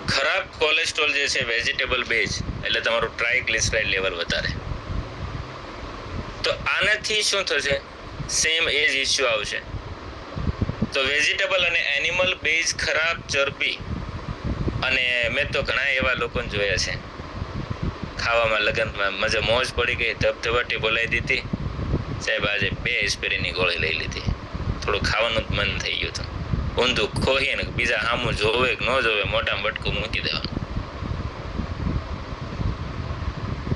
ખરાબ કોલેસ્ટ્રોલ જે છે વેજીટેબલ બેઝ, એટલે તમારું ટ્રાઇગ્લિસરાઇડ લેવલ વધારે. તો આનાથી શું થશે? સેમ એ જ ઇસ્યુ આવશે. તો વેજીટેબલ અને એનિમલ બેઝ ખરાબ ચરબી, અને મેં તો ઘણા એવા લોકોને જોયા છે, ખાવામાં લગનમાં મજા મોજ પડી ગઈ, ધબધબાટી બોલાવી દીધી, સાહેબ આજે 2 એસ્પિરિનની ગોળી લઈ લીધી, થોડું ખાવાનું જ મન થઈ ગયું હતું, ઊંધું ખોહીને બીજા સામું જોવે કે ન જોવે મોઢામાં બટકું મૂકી દેવાનું.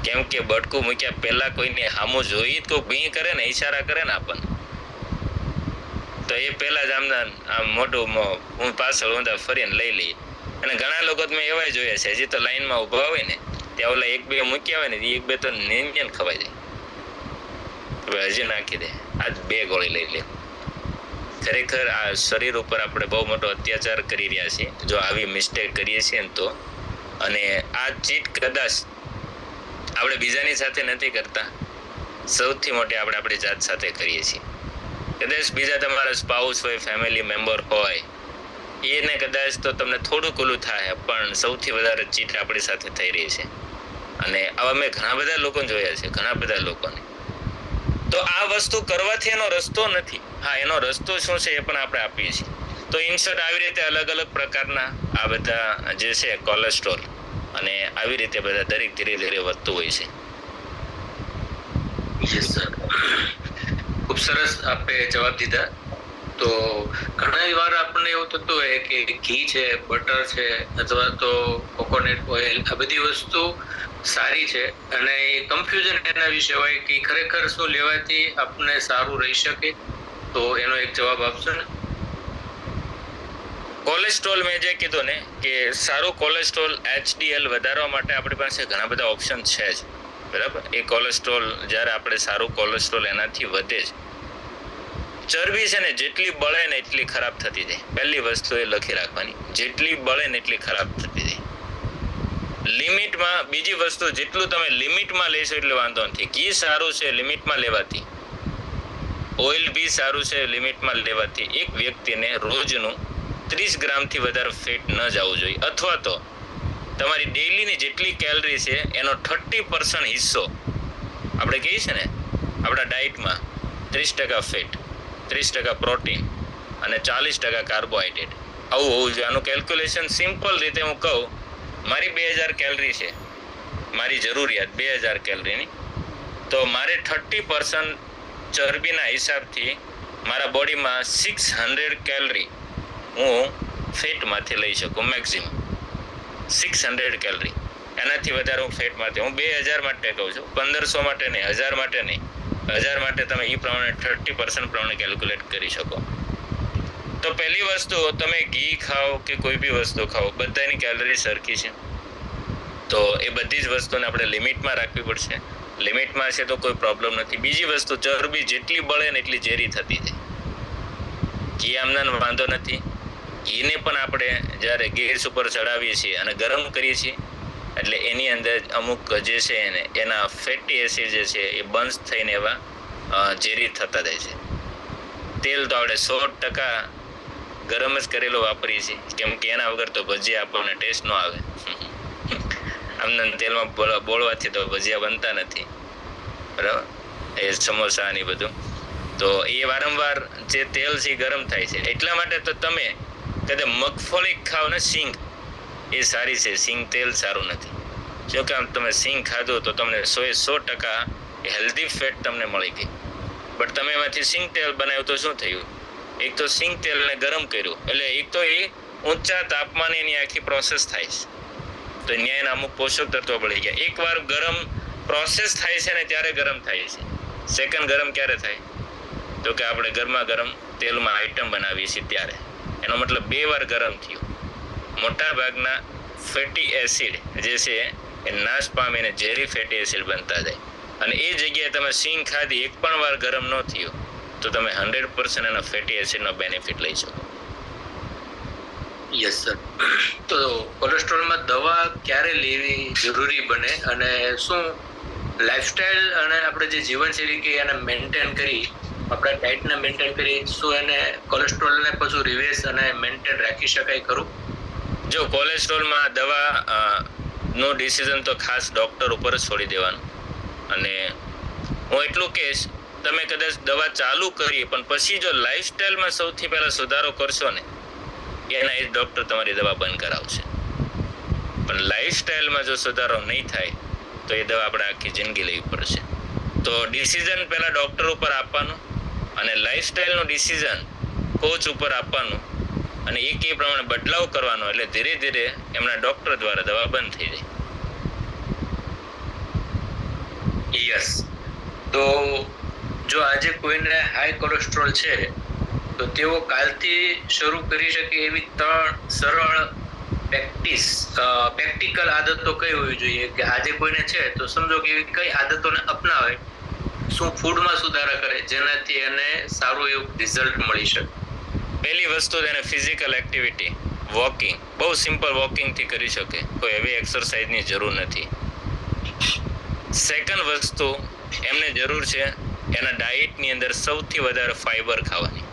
કેમ કે બટકું મૂક્યા પહેલા કોઈને સામું જોઈ તો ભી કરે ને, ઈશારા કરે ને આપણને, તો એ પહેલા જ આમ મોઢું હું પાછળ ઊંધા ફરીને લઈ લઈએ. અને ઘણા લોકો મેં એવા જોયા છે, હજી તો લાઈનમાં ઊભા હોય ને ત્યાં ઓલા 1-2 મૂક્યા હોય ને, 1-2 તો નીંદ ખવાઈ જાય, હજી નાખી દે, આજ 2 ગોળી લઈ લે. ખરેખર આ શરીર ઉપર આપણે બહુ મોટો અત્યાચાર કરી રહ્યા છીએ જો આવી મિસ્ટેક કરીએ છીએ ને તો. અને આ ચીટ કદાચ આપણે બીજાની સાથે નથી કરતા, સૌથી મોટી આપણે આપણી જાત સાથે કરીએ છીએ. કદાચ બીજા તમારા સ્પાઉસ હોય, ફેમિલી મેમ્બર હોય, એને કદાચ તો તમને થોડુંક ઓલું થાય, પણ સૌથી વધારે ચીટ આપણી સાથે થઈ રહી છે. અને આવા મેં ઘણા બધા લોકોને જોયા છે, ઘણા બધા લોકોને. તો આ વસ્તુ કરવાથી એનો રસ્તો નથી. હા, એનો રસ્તો શું છે એ પણ આપણે આપીએ છીએ. તો ઇનશોર્ટ આવી રીતે અલગ અલગ પ્રકારના આ બધા જે છે કોલેસ્ટ્રોલ, અને આવી રીતે બધા દરેક ધીરે ધીરે વધતું હોય છે. યસ સર, ખૂબ સરસ આપે જવાબ દીધા. તો ઘણી વાર આપણને એવું થતું હોય કે ઘી છે, બટર છે, અથવા તો કોકોનટ ઓઇલ, આ બધી વસ્તુ સારી છે, અને કન્ફ્યુઝન એના વિશે હોય કે ખરેખર શું લેવાથી આપણને સારું રહી શકે. તો એનો એક જવાબ આપશો ને? કોલેસ્ટ્રોલ મેં જે કીધું ને કે સારું કોલેસ્ટ્રોલ HDL વધારવા માટે આપણી પાસે ઘણા બધા ઓપ્શન છે જ, બરાબર. એ કોલેસ્ટ્રોલ જ્યારે આપણે સારું કોલેસ્ટ્રોલ એનાથી વધે જ. ચરબી છે ને જેટલી બળે ને એટલી ખરાબ થતી જાય. પહેલી વસ્તુ એ લખી રાખવાની, જેટલી બળે ને એટલી ખરાબ થતી જાય. લિમિટમાં. બીજી વસ્તુ, જેટલું તમે લિમિટમાં લેશો એટલે વાંધો નથી. ઘી સારું છે લિમિટમાં લેવાથી, ઓઇલ બી સારું છે લિમિટમાં લેવાથી. એક વ્યક્તિને રોજનું 30 ગ્રામથી વધારે ફેટ ન જવું જોઈએ, અથવા તો તમારી ડેઈલીની જેટલી કેલરી છે એનો 30% હિસ્સો આપણે કહીએ છીએ ને આપણા ડાયટમાં, 30% ફેટ, 30% પ્રોટીન અને 40% કાર્બોહાઈડ્રેટ, આવું હોવું જોઈએ. આનું કેલ્ક્યુલેશન સિમ્પલ રીતે હું કહું, મારી 2000 કેલરી છે, મારી જરૂરિયાત 2000 કેલરીની, તો મારે 30% ચરબીના હિસાબથી મારા બોડીમાં 600 કેલરી હું ફેટમાંથી લઈ શકું, મેક્સિમમ 600 કેલરી. એનાથી વધારે હું ફેટમાંથી, હું 2000 માટે કહું છું, 1500 માટે નહીં, 1000 માટે નહીં. 1000 માટે તમે એ પ્રમાણે 30% પ્રમાણે કેલ્ક્યુલેટ કરી શકો. તો પહેલી વસ્તુ, તમે ઘી ખાઓ કે કોઈ બી વસ્તુ ખાઓ, બધાની કેલરી સરખી છે, તો એ બધી જ વસ્તુને આપણે લિમિટમાં રાખવી પડશે. લિમિટમાં છે તો કોઈ પ્રોબ્લેમ નથી. બીજી વસ્તુ, ચરબી જેટલી બળે ને એટલી ઝેરી થતી જાય. ઘી આમના વાંધો નથી. ઘીને પણ આપણે જ્યારે ગેસ ઉપર ચડાવીએ છીએ અને ગરમ કરીએ છીએ એટલે એની અંદર અમુક જે છે એને એના ફેટી એસિડ જે છે એ બંધ થઈને એવા ઝેરી થતા જાય છે. તેલ તો આપણે 100% ગરમ જ કરેલો વાપરીએ છીએ, કેમ કે એના વગર તો ભજીયા આપણને ટેસ્ટ ન આવે. આમને તેલમાં બોળવાથી તો ભજીયા બનતા નથી, બરાબર. એ સમોસા ને બધું, તો એ વારંવાર જે તેલ છે ગરમ થાય છે. એટલા માટે તો તમે કદાચ મગફળી ખાવ ને, સિંગ એ સારી છે, સિંગ તેલ સારું નથી. જો કે આમ તમે સિંગ ખાધું તો તમને 100% હેલ્ધી ફેટ તમને મળી ગઈ. બટ તમે એમાંથી સિંગ તેલ બનાવ્યું તો શું થયું? એક તો સિંગ તેલને ગરમ કર્યું, એટલે એક તો એ ઊંચા તાપમાને એની આખી પ્રોસેસ થાય છે, તો ન્યાયના અમુક પોષક તત્વો બળી ગયા. એકવાર ગરમ પ્રોસેસ થાય છે ને ત્યારે ગરમ થાય છે. સેકન્ડ ગરમ ક્યારે થાય? તો કે આપણે ગરમા ગરમ તેલમાં આઈટમ બનાવીએ છીએ ત્યારે. એનો મતલબ 2 વાર ગરમ થયું. મોટા ભાગના ફેટી એસિડ જે છે એ નાશ પામીને ઝેરી ફેટી એસિડ બનતા જાય. અને એ જગ્યાએ તમે સિંગ ખાધી, એક પણ વાર ગરમ ન થયો તો તમે 100% એના ફેટી એસિડનો બેનિફિટ લઈ શકો. Yes sir. તો કોલેસ્ટ્રોલમાં દવા ક્યારે લેવી જરૂરી બને અને શું લાઈફસ્ટાઈલ અને આપણે જે જીવનશૈલી કે એને મેન્ટેન કરી, આપણે ડાયટને મેન્ટેન કરી, શું એને કોલેસ્ટ્રોલને પછી રિવર્સ અને મેન્ટેન રાખી શકાય ખરું? જો કોલેસ્ટ્રોલમાં દવા નો ડિસિઝન તો ખાસ ડૉક્ટર ઉપર જ છોડી દેવાનું. અને હું એટલું કહીશ, તમે કદાચ દવા ચાલુ કરીએ પણ પછી જો લાઈફસ્ટાઈલમાં સૌથી પહેલાં સુધારો કરશો ને, એના એ ડૉક્ટર તમારી દવા બંધ કરાવશે. પણ લાઈફસ્ટાઈલમાં જો સુધારો નહીં થાય તો એ દવા આપણે આખી જિંદગી લેવી પડશે. તો ડિસિઝન પહેલાં ડૉક્ટર ઉપર આપવાનું અને લાઈફસ્ટાઈલનું ડિસિઝન કોચ ઉપર આપવાનું અને એ પ્રમાણે બદલાવ કરવાનો, એટલે ધીરે ધીરે એમના ડૉક્ટર દ્વારા દવા બંધ થઈ જાય. યસ. તો જો આજે કોઈને હાઈ કોલેસ્ટ્રોલ છે તો તેઓ કાલથી શરૂ કરી શકે એવી 3 સરળ પ્રેક્ટિકલ આદતો કઈ હોવી જોઈએ કે આજે કોઈને છે તો સમજો કે એવી કઈ આદતોને અપનાવે, શું ફૂડમાં સુધારા કરે જેનાથી એને સારું એવું રિઝલ્ટ મળી શકે? પહેલી વસ્તુ એને ફિઝિકલ એક્ટિવિટી, વોકિંગ, બહુ સિમ્પલ વોકિંગથી કરી શકે, કોઈ હેવી એક્સરસાઇઝની જરૂર નથી. સેકન્ડ વસ્તુ એમને જરૂર છે એના ડાયટની અંદર સૌથી વધારે ફાઈબર ખાવાની.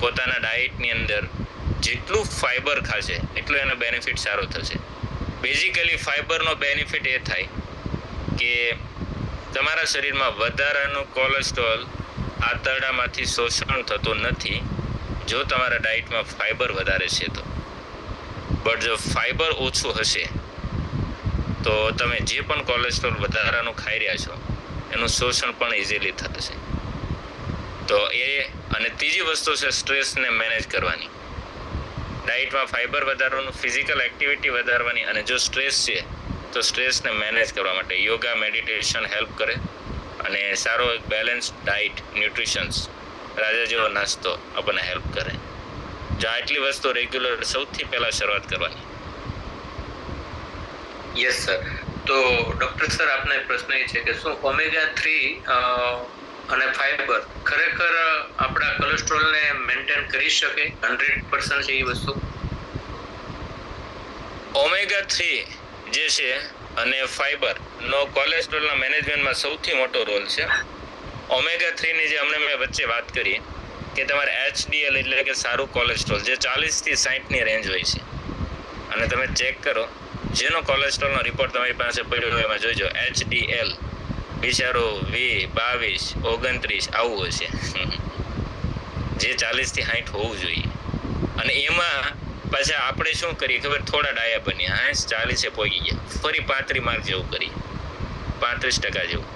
પોતાના ડાયટની અંદર જેટલું ફાઈબર ખાશે એટલું એનો બેનિફિટ સારો થશે. બેઝિકલી ફાઈબરનો બેનિફિટ એ થાય કે તમારા શરીરમાં વધારાનું કોલેસ્ટ્રોલ આંતરડામાંથી શોષણ થતું નથી જો તમારા ડાયટમાં ફાઈબર વધારે છે તો. બટ જો ફાઈબર ઓછું હશે તો તમે જે પણ કોલેસ્ટ્રોલ વધારાનું ખાઈ રહ્યા છો એનું શોષણ પણ ઇઝીલી થશે. તો એ, અને ત્રીજી વસ્તુ છે સ્ટ્રેસને મેનેજ કરવાની. ડાયટમાં ફાઈબર વધારવાનું, ફિઝિકલ એક્ટિવિટી વધારવાની, અને જો સ્ટ્રેસ છે તો સ્ટ્રેસને મેનેજ કરવા માટે યોગા, મેડિટેશન હેલ્પ કરે, અને સારો એક બેલેન્સ ડાયટ, ન્યુટ્રિશન્સ, રાજા જેવો નાસ્તો આપણને હેલ્પ કરે. જો આટલી વસ્તુ રેગ્યુલર સૌથી પહેલાં શરૂઆત કરવાની. Yes sir. તો ડૉક્ટર સર, આપને પ્રશ્ન એ છે કે શું ઓમેગા-3 અને ફાઈબર ખરેખર આપણા કોલેસ્ટ્રોલને મેન્ટેન કરી શકે 100% છે એ વસ્તુ? ઓમેગા-3 જે છે અને ફાઈબરનો કોલેસ્ટ્રોલના મેનેજમેન્ટમાં સૌથી મોટો રોલ છે. ઓમેગા-3ની જે મેં વચ્ચે વાત કરી કે તમારે HDL એટલે કે સારું કોલેસ્ટ્રોલ જે 40 થી 60ની રેન્જ હોય છે, અને તમે ચેક કરો જેનો કોલેસ્ટ્રોલનો રિપોર્ટ તમારી પાસે પડ્યો હોય એમાં જોઈજો HDL બિચારો 20, 22, 29 આવું હશે, જે 40 થી 60 હોવું જોઈએ. અને એમાં પાછા આપણે શું કરીએ ખબર, થોડા ડાયા બનીએ, 40 પહોંચી ગયા, ફરી 35 માર્ક જેવું કરીએ, 35% જેવું.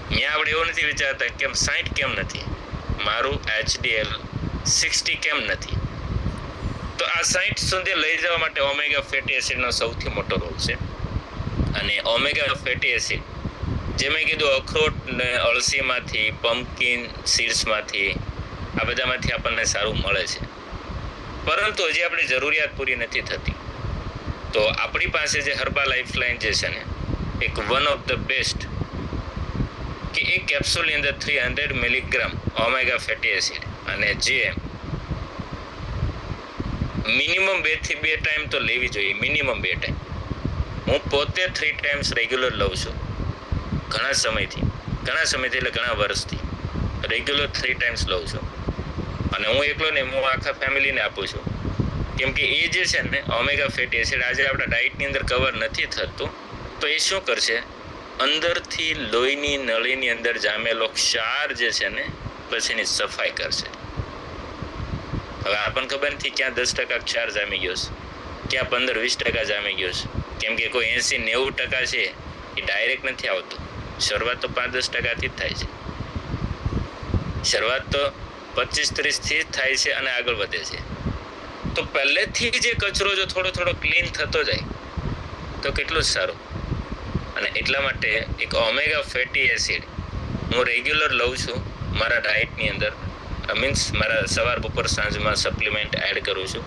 ત્યાં આપણે એવું નથી વિચારતા કેમ 60 કેમ નથી, મારું HDL 60 કેમ નથી. તો આ 60 સુધી લઈ જવા માટે ઓમેગા ફેટી એસિડનો સૌથી મોટો રોલ છે. અને ઓમેગા ફેટી એસિડ જે મેં કીધું અખરોટ ને અળસીમાંથી, પમ્પકિન સીડ્સમાંથી, આ બધામાંથી આપણને સારું મળે છે, પરંતુ હજી આપણી જરૂરિયાત પૂરી નથી થતી. તો આપણી પાસે જે હર્બા લાઈફલાઈન જે છે ને, એક વન ઓફ ધ બેસ્ટ કે એક કેપ્સ્યુલની અંદર 300 મિલીગ્રામ ઓમેગા ફેટી એસિડ, અને જે મિનિમમ 2 થી 2 ટાઈમ તો લેવી જોઈએ, મિનિમમ 2 ટાઈમ. હું પોતે 3 ટાઈમ્સ રેગ્યુલર લઉં છું ઘણા સમયથી એટલે ઘણા વર્ષથી રેગ્યુલર 3 ટાઈમ્સ લઉં છું. અને હું એકલો ને, હું આખા ફેમિલીને આપું છું, કેમ કે એ જે છે ને ઓમેગા ફેટી એસિડ આજે આપણા ડાયટની અંદર કવર નથી થતું, તો એ શું કરશે, અંદરથી લોહીની નળીની અંદર જામેલો ક્ષાર જે છે ને પછી એની સફાઈ કરશે. હવે આપણને ખબર નથી ક્યાં 10% ક્ષાર જામી ગયો છે, ક્યાં 15-20% જામી ગયો છે, કેમ કે કોઈ 80-90% છે એ ડાયરેક્ટ નથી આવતું. શરૂઆત તો 5-10%થી જ થાય છે, શરૂઆત તો 25-30 થી જ થાય છે અને આગળ વધે છે. તો પહેલેથી જે કચરો જો થોડો ક્લીન થતો જાય તો કેટલું જ સારું. અને અને એટલા માટે એક ઓમેગા ફેટી એસિડ હું રેગ્યુલર લઉં છું મારા ડાયટની અંદર. મીન્સ મારા સવાર બપોર સાંજમાં સપ્લિમેન્ટ એડ કરું છું.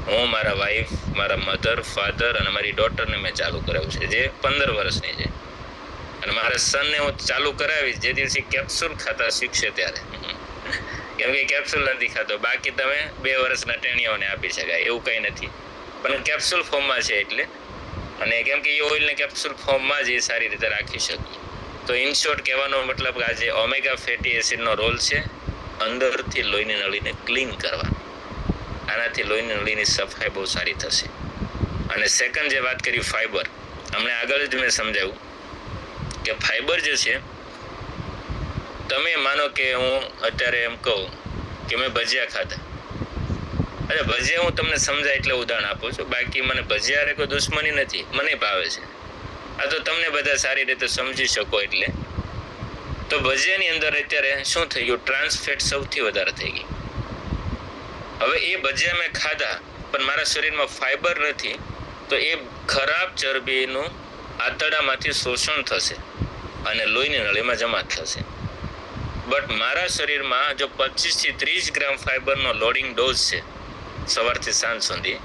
હું, મારા વાઈફ, મારા મધર, ફાધર અને મારી ડોટરને મેં ચાલુ કરાવ્યું છે, જે 15 વર્ષની છે. અને મારા સનને હું ચાલુ કરાવીશ જે દિવસે કેપ્સ્યુલ ખાતા શીખશે ત્યારે. કેમ કે કેપ્સ્યુલ નથી ખાતો. બાકી તમે 2 વર્ષના ટેણીઓને આપી શકાય એવું કંઈ નથી, પણ કેપ્સ્યુલ ફોર્મમાં છે એટલે. અને કેમ કે એ ઓઇલને કેપ્સ્યુલ ફોર્મમાં જ એ સારી રીતે રાખી શકીએ. તો ઇન શોર્ટ કહેવાનો મતલબ કે આજે ઓમેગા ફેટી એસિડનો રોલ છે અંદરથી લોહીની નળીને ક્લીન કરવાનો. આનાથી લોહીની નળીની સફાઈ બહુ સારી થશે. અને સેકન્ડ જે વાત કરી ફાઈબર, હમણાં આગળ જ મેં સમજાવ્યું કે ફાઈબર જે છે, તમે માનો કે હું અત્યારે એમ કહું કે મેં ભજીયા ખાધા. અરે ભજીયા હું તમને સમજાય એટલે ઉદાહરણ આપું છું, બાકી મને ભજીયા રે કોઈ દુશ્મની નથી, મને ભાવે છે. આ તો તમને બધા સારી રીતે સમજી શકો એટલે. તો ભજીયાની અંદર અત્યારે શું થઈ ગયું, ટ્રાન્સ ફેટ સૌથી વધારે થઈ ગઈ. હવે એ ભજીયા મેં ખાધા પણ મારા શરીરમાં ફાઈબર નથી, તો એ ખરાબ ચરબીનું આંતરડામાંથી શોષણ થશે અને લોહીની નળીમાં જમા થશે. બટ મારા શરીરમાં જો 25 થી 30 ગ્રામ ફાઈબરનો લોડિંગ ડોઝ છે સવારથી સાંજ સુધી,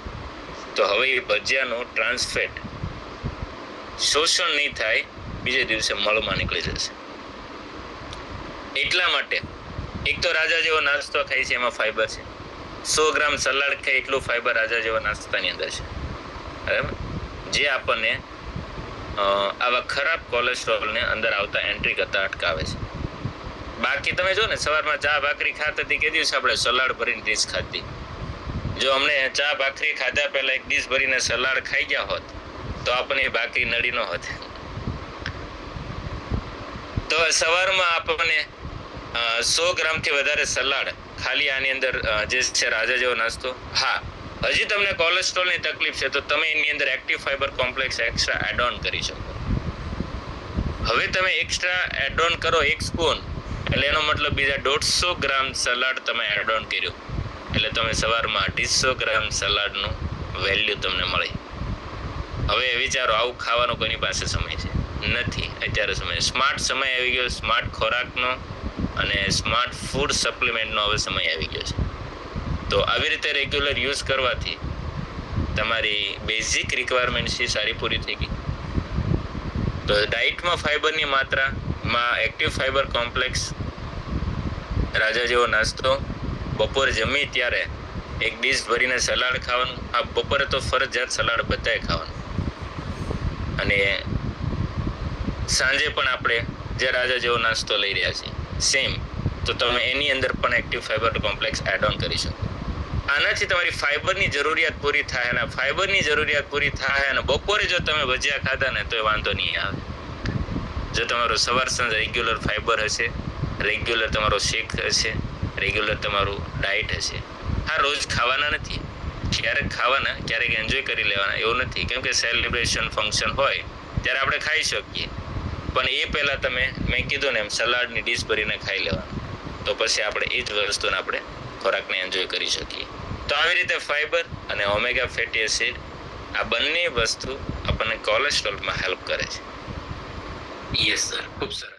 તો હવે એ ભજીયાનું ટ્રાન્સફેટ શોષણ નહીં થાય, બીજે દિવસે મળમાં નીકળી જશે. એટલા માટે એક તો રાજા જેવો નાસ્તો ખાય છે, એમાં ફાઈબર છે. 100 ગ્રામ સલાડ ખાય એટલું ફાઈબર રાજા જેવા નાસ્તાની અંદર છે, બરાબર, જે આપણને આવા ખરાબ કોલેસ્ટ્રોલને અંદર આવતા એન્ટ્રી કરતા અટકાવે છે. બાકી તમે જો ને સવારમાં ચા ભાખરી ખાતા હતી, કે દિવસે આપણે સલાડ ભરીને ડીશ ખાધી. જો અમને ચા ભાખરી ખાધા પહેલા એક ડીશ ભરીને સલાડ ખાઈ ગયા હોત તો આપણને એ ભાખરી નડી ન હોત. તો સવારમાં આપણને 100 ગ્રામથી વધારે સલાડ ખાલી આની અંદર જે છે રાજા જેવો નાસ્તો. હા, હજી તમને કોલેસ્ટ્રોલની તકલીફ છે તો તમે એની અંદર active fibre complex extra add on કરી શકો. હવે તમે એક્સ્ટ્રા એડ ઓન કરો 1 સ્પૂન, એટલે એનો મતલબ બીજા 150 ગ્રામ સલાડ તમે એડ ઓન કર્યું, એટલે તમે સવારમાં 250 ગ્રામ સલાડનું વેલ્યુ તમને મળે. હવે વિચારો, આવું ખાવાનો કોની પાસે સમય છે? નથી. અત્યારે સમય, સ્માર્ટ સમય આવી ગયો, સ્માર્ટ ખોરાકનો અને સ્માર્ટ ફૂડ સપ્લિમેન્ટનો હવે સમય આવી ગયો છે. તો આવી રીતે રેગ્યુલર યુઝ કરવાથી તમારી બેઝિક રિક્વાયરમેન્ટ છે સારી પૂરી થઈ ગઈ. તો ડાયટમાં ફાઈબરની માત્રામાં એક્ટિવ ફાઈબર કોમ્પ્લેક્સ, રાજા જેવો નાસ્તો, બપોરે જમી ત્યારે એક ડીશ ભરીને સલાડ ખાવાનું. આ બપોરે તો ફરજિયાત સલાડ બધાએ ખાવાનું. અને સાંજે પણ આપણે જે રાજા જેવો નાસ્તો લઈ રહ્યા છીએ સેમ, તો તમે એની અંદર પણ active fibre complex add on કરી શકો. આનાથી તમારી ફાઈબરની જરૂરિયાત પૂરી થાય, અને ફાઈબરની જરૂરિયાત પૂરી થાય અને બપોરે જો તમે ભજીયા ખાધા ને તો એ વાંધો નહીં આવે. જો તમારું સવાર સાંજ રેગ્યુલર ફાઈબર હશે, રેગ્યુલર તમારો શેક હશે, રેગ્યુલર તમારું ડાયટ હશે. હા, રોજ ખાવાના નથી, ક્યારેક ખાવાના, ક્યારેક એન્જોય કરી લેવાના, એવું નથી. કેમ કે સેલિબ્રેશન ફંક્શન હોય ત્યારે આપણે ખાઈ શકીએ, પણ એ પહેલાં તમે મેં કીધું ને એમ સલાડની ડીશ ભરીને ખાઈ લેવાનું, તો પછી આપણે એ જ વસ્તુને આપણે ખોરાકને એન્જોય કરી શકીએ. તો આવી રીતે ફાઈબર અને ઓમેગા ફેટી એસિડ આ બંને વસ્તુ આપણને કોલેસ્ટ્રોલમાં હેલ્પ કરે છે. યસ સર, ખૂબ સરસ.